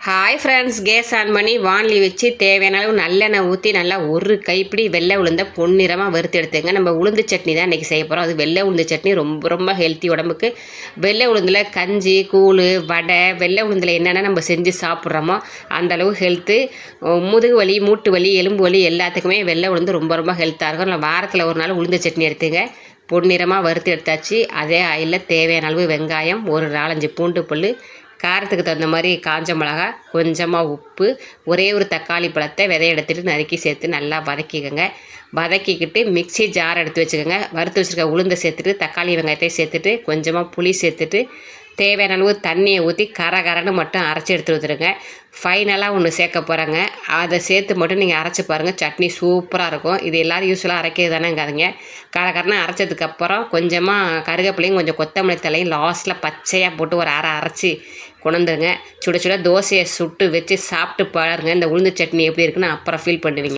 Hi friends, case on பண்ணி வானலி வச்சு தேவையான அளவு நல்லெண்ணெய் ஊற்றி நல்லா ஒரு கைப்பிடி வெள்ளை உளுந்தை பொன்னிறமாக வறுத்து எடுத்துங்க. நம்ம உளுந்து சட்னி தான் இன்றைக்கி செய்ய போகிறோம். அது வெள்ளை உளுந்து சட்னி ரொம்ப ரொம்ப ஹெல்த்தி உடம்புக்கு. வெள்ளை உளுந்தில் கஞ்சி, கூழ், வடை, வெள்ளை உளுந்தில் என்னென்ன நம்ம செஞ்சு சாப்பிட்றோமோ அந்தளவு ஹெல்த்து. முதுகு வலி, மூட்டு வலி, எலும்பு வலி எல்லாத்துக்குமே வெள்ளை உளுந்து ரொம்ப ரொம்ப ஹெல்த்தாக இருக்கும். நம்ம வாரத்தில் ஒரு நாள் உளுந்து சட்னி எடுத்துங்க. பொன்னிறமாக வறுத்து எடுத்தாச்சு. அதே ஆயிலில் தேவையான அளவு வெங்காயம், ஒரு 4-5 பூண்டு பல், காரத்துக்கு தகுந்த மாதிரி காஞ்ச மிளகா, கொஞ்சமாக உப்பு, ஒரே ஒரு தக்காளி பழத்தை விதைய எடுத்துகிட்டு நறுக்கி சேர்த்து நல்லா வதக்கிக்கோங்க. வதக்கிக்கிட்டு மிக்ஸி ஜார் எடுத்து வச்சுக்கோங்க. வறுத்து வச்சுருக்க உளுந்தை சேர்த்துட்டு தக்காளி வெங்காயத்தை சேர்த்துட்டு கொஞ்சமாக புளி சேர்த்துட்டு தேவையான அளவு தண்ணியை ஊற்றி கரன்னு மட்டும் அரைச்சி எடுத்து வந்துடுங்க. ஃபைனலாக ஒன்று சேர்க்க போகிறேங்க. அதை சேர்த்து மட்டும் நீங்கள் அரைச்சி பாருங்கள், சட்னி சூப்பராக இருக்கும். இது எல்லோரும் யூஸ்வலாக அரைக்கிறது தானேங்காதுங்க. கரன்னு அரைச்சதுக்கப்புறம் கொஞ்சமாக கருவேப்பிலையும் கொஞ்சம் கொத்தமல்லி தலையும் லாஸ்ட்டில் பச்சையாக போட்டு ஒரு அரைச்சி கொண்டுருங்க. சுட சுட தோசையை சுட்டு வச்சு சாப்பிட்டு பாருங்க. இந்த உளுந்து சட்னி எப்படி இருக்குன்னு அப்புறம் ஃபீல் பண்ணுவீங்க.